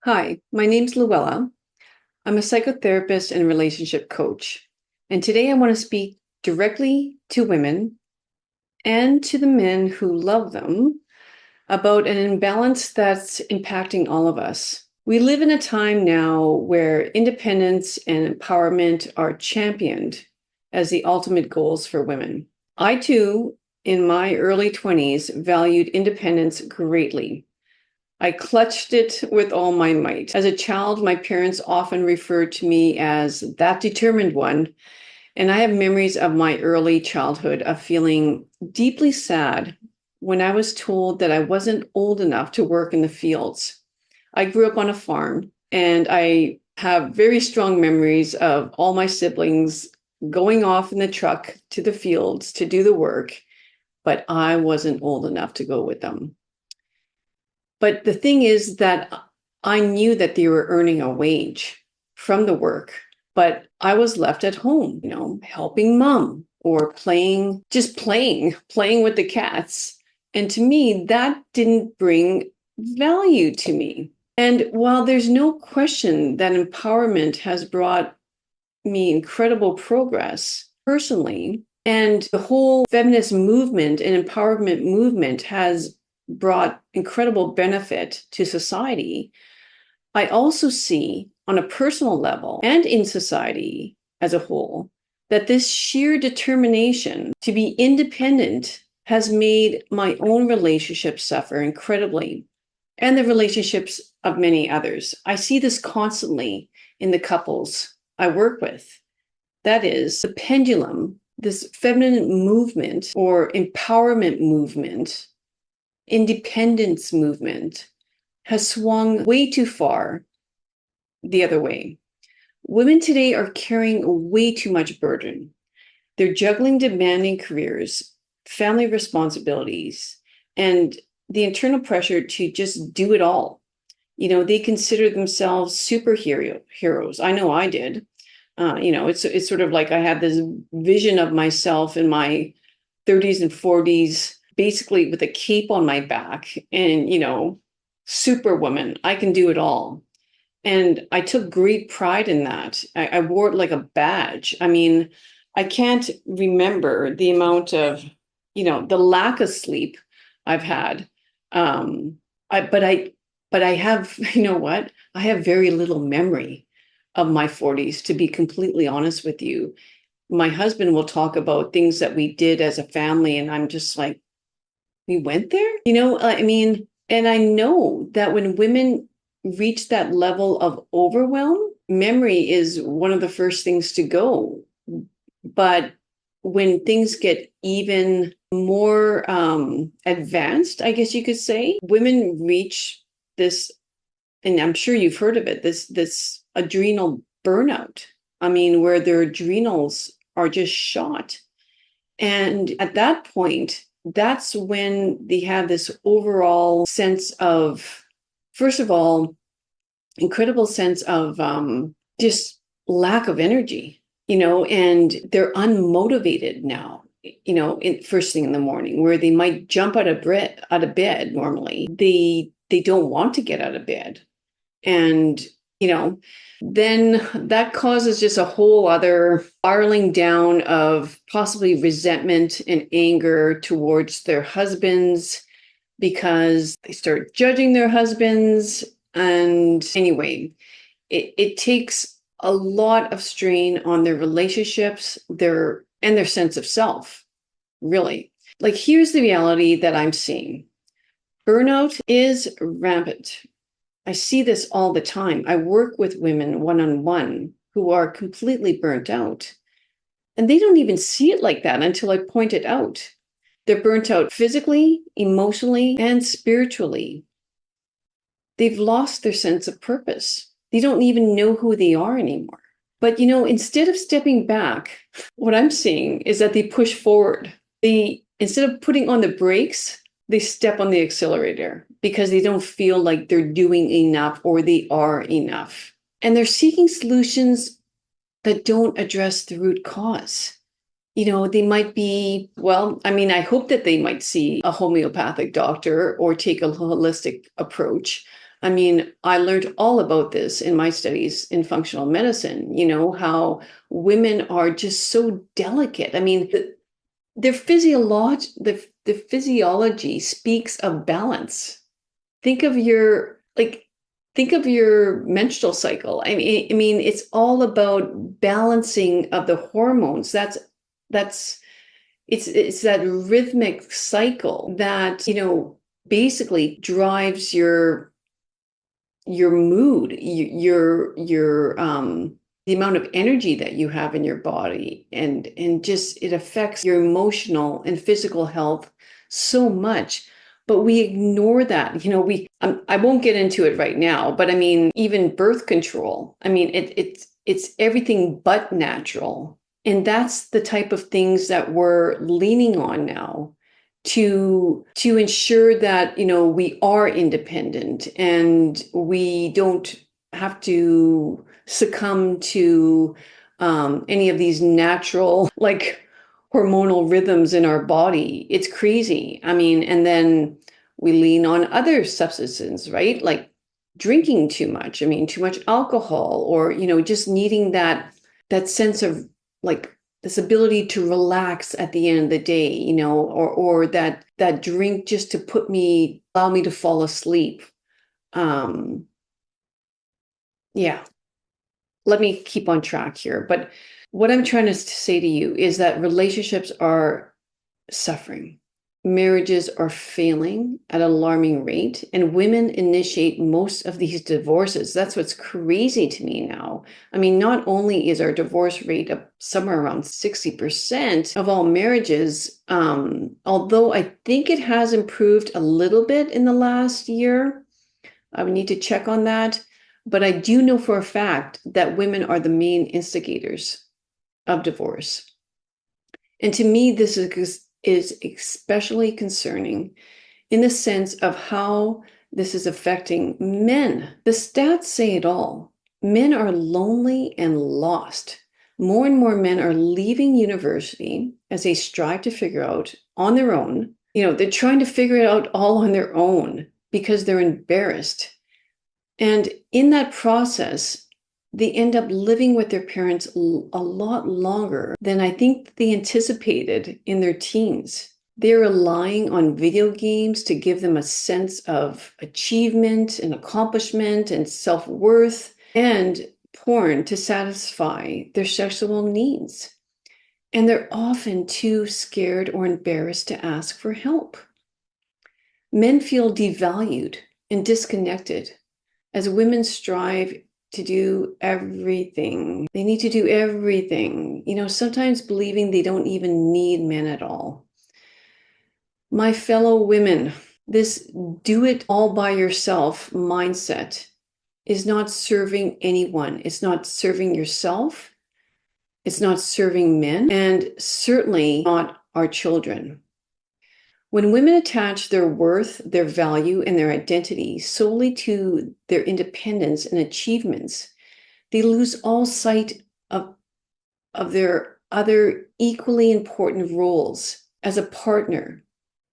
Hi, my name's Luella. I'm a psychotherapist and relationship coach. And today I want to speak directly to women and to the men who love them about an imbalance that's impacting all of us. We live in a time now where independence and empowerment are championed as the ultimate goals for women. I too, in my early 20s, valued independence greatly. I clutched it with all my might. As a child, my parents often referred to me as that determined one, and I have memories of my early childhood of feeling deeply sad when I was told that I wasn't old enough to work in the fields. I grew up on a farm, and I have very strong memories of all my siblings going off in the truck to the fields to do the work, but I wasn't old enough to go with them. But the thing is that I knew that they were earning a wage from the work, but I was left at home, helping mom or playing with the cats. And to me, that didn't bring value to me. And while there's no question that empowerment has brought me incredible progress personally, and the whole feminist movement and empowerment movement has brought incredible benefit to society, I also see on a personal level and in society as a whole that this sheer determination to be independent has made my own relationships suffer incredibly, and the relationships of many others. I see this constantly in the couples I work with. That is, the pendulum, this feminine movement or empowerment movement, independence movement, has swung way too far the other way. Women today are carrying way too much burden. They're juggling demanding careers, family responsibilities, and the internal pressure to just do it all. They consider themselves heroes. I know I did. It's sort of like I had this vision of myself in my 30s and 40s, basically with a cape on my back and, superwoman, I can do it all. And I took great pride in that. I wore it like a badge. I mean, I can't remember the amount of, the lack of sleep I've had. Um, I, but I, but I have, you know what? I have very little memory of my 40s, to be completely honest with you. My husband will talk about things that we did as a family, and I'm just like, we went there? I mean, and I know that when women reach that level of overwhelm, memory is one of the first things to go. But when things get even more advanced, I guess you could say, women reach this, and I'm sure you've heard of it, this adrenal burnout. I mean, where their adrenals are just shot. And at that point, that's when they have this overall sense of, first of all, incredible sense of just lack of energy, and they're unmotivated now, first thing in the morning, where they might jump out of bed normally. They don't want to get out of bed. And, then that causes just a whole other spiraling down of possibly resentment and anger towards their husbands because they start judging their husbands. And anyway, it takes a lot of strain on their relationships, their sense of self, really. Like, here's the reality that I'm seeing. Burnout is rampant. I see this all the time. I work with women one-on-one who are completely burnt out. And they don't even see it like that until I point it out. They're burnt out physically, emotionally, and spiritually. They've lost their sense of purpose. They don't even know who they are anymore. But, instead of stepping back, what I'm seeing is that they push forward. Instead of putting on the brakes, they step on the accelerator because they don't feel like they're doing enough or they are enough. And they're seeking solutions that don't address the root cause. They might be, well, I mean, I hope that they might see a homeopathic doctor or take a holistic approach. I mean, I learned all about this in my studies in functional medicine, how women are just so delicate. I mean, the physiology speaks of balance. Think of think of your menstrual cycle. I mean, it's all about balancing of the hormones. That's it's that rhythmic cycle that, basically drives your mood, the amount of energy that you have in your body, and just it affects your emotional and physical health so much. But we ignore that. I won't get into it right now, but I mean, even birth control. I mean, it's everything but natural. And that's the type of things that we're leaning on now to ensure that we are independent and we don't have to succumb to any of these natural hormonal rhythms in our body. It's crazy. I mean, and then we lean on other substances, right? Like drinking too much. I mean, too much alcohol, or just needing that sense of like this ability to relax at the end of the day, or that drink just to allow me to fall asleep. Um, yeah, let me keep on track here. But what I'm trying to say to you is that relationships are suffering. Marriages are failing at an alarming rate, and women initiate most of these divorces. That's what's crazy to me now. I mean, not only is our divorce rate up somewhere around 60% of all marriages, although I think it has improved a little bit in the last year. I would need to check on that. But I do know for a fact that women are the main instigators of divorce. And to me, this is especially concerning in the sense of how this is affecting men. The stats say it all. Men are lonely and lost. More and more men are leaving university as they strive to figure out on their own. They're trying to figure it out all on their own because they're embarrassed. And in that process, they end up living with their parents a lot longer than I think they anticipated in their teens. They're relying on video games to give them a sense of achievement and accomplishment and self-worth, and porn to satisfy their sexual needs. And they're often too scared or embarrassed to ask for help. Men feel devalued and disconnected as women strive to do everything. They need to do everything, sometimes believing they don't even need men at all. My fellow women, this do it all by yourself mindset is not serving anyone. It's not serving yourself. It's not serving men, and certainly not our children. When women attach their worth, their value, and their identity solely to their independence and achievements, they lose all sight of their other equally important roles as a partner,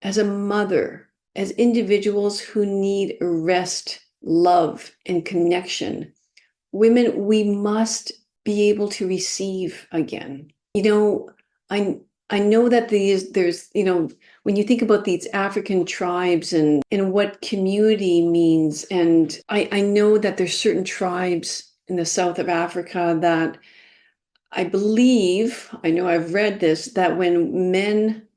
as a mother, as individuals who need rest, love, and connection. Women, we must be able to receive again. I know that there's, when you think about these African tribes and what community means, and I know that there's certain tribes in the south of Africa that I believe, I know I've read this, that when men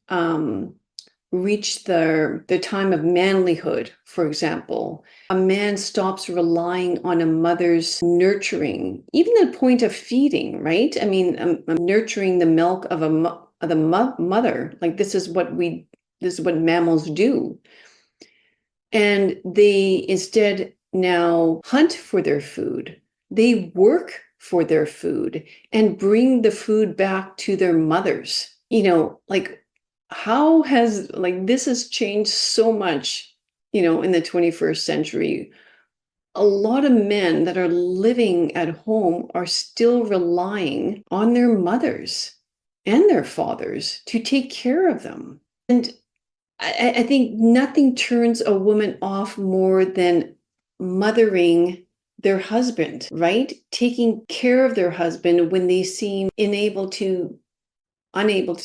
reach their time of manlyhood, for example, a man stops relying on a mother's nurturing, even the point of feeding, right? I mean, nurturing the milk of the mother. Like this is what mammals do. And they instead now hunt for their food. They work for their food and bring the food back to their mothers. How has this has changed so much, in the 21st century. A lot of men that are living at home are still relying on their mothers and their fathers to take care of them. And I think nothing turns a woman off more than mothering their husband, right? Taking care of their husband when they seem unable to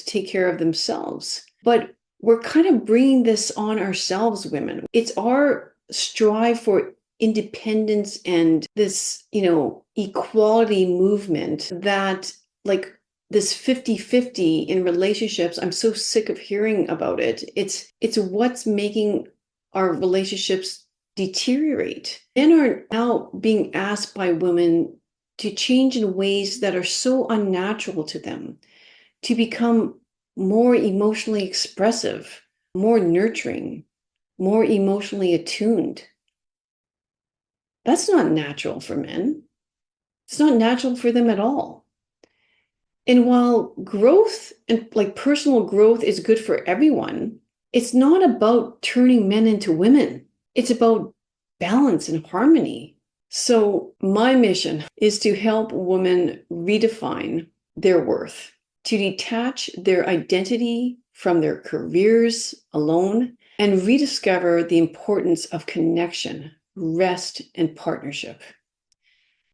take care of themselves. But we're kind of bringing this on ourselves, women. It's our strive for independence and this, equality movement that, like, this 50-50 in relationships. I'm so sick of hearing about it. It's what's making our relationships deteriorate. Men are now being asked by women to change in ways that are so unnatural to them, to become more emotionally expressive, more nurturing, more emotionally attuned. That's not natural for men. It's not natural for them at all. And while growth and like personal growth is good for everyone, it's not about turning men into women. It's about balance and harmony. So my mission is to help women redefine their worth, to detach their identity from their careers alone, and rediscover the importance of connection, rest, and partnership.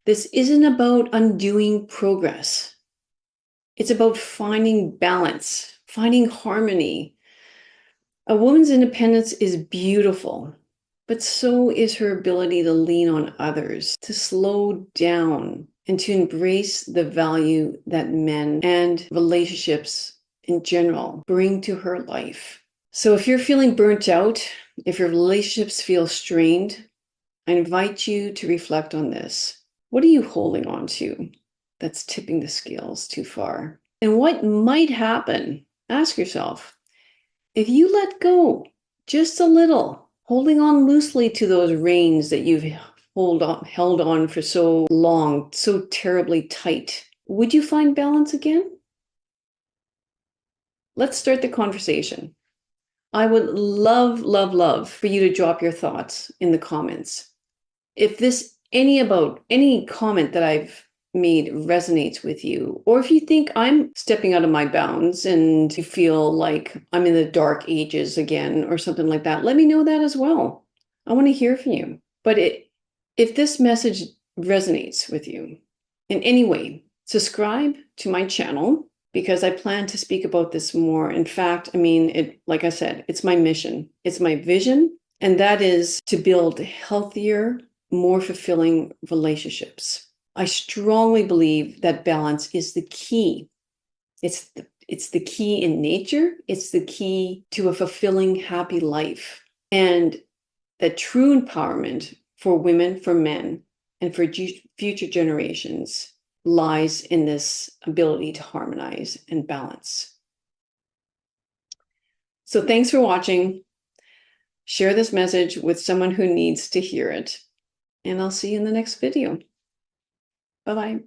This isn't about undoing progress. It's about finding balance, finding harmony. A woman's independence is beautiful, but so is her ability to lean on others, to slow down, and to embrace the value that men and relationships in general bring to her life. So if you're feeling burnt out, if your relationships feel strained, I invite you to reflect on this. What are you holding on to that's tipping the scales too far? And what might happen? Ask yourself, if you let go just a little, holding on loosely to those reins that you've held on for so long, so terribly tight, would you find balance again? Let's start the conversation. I would love, love, love for you to drop your thoughts in the comments. If any comment that I've made resonates with you, or if you think I'm stepping out of my bounds and you feel like I'm in the dark ages again or something like that, let me know that as well. I want to hear from you. But if this message resonates with you in any way, subscribe to my channel, because I plan to speak about this more. In fact, like I said, it's my mission, it's my vision, and that is to build healthier, more fulfilling relationships. I strongly believe that balance is the key. It's the key in nature. It's the key to a fulfilling, happy life. And that true empowerment for women, for men, and for future generations lies in this ability to harmonize and balance. So thanks for watching. Share this message with someone who needs to hear it. And I'll see you in the next video. Bye-bye.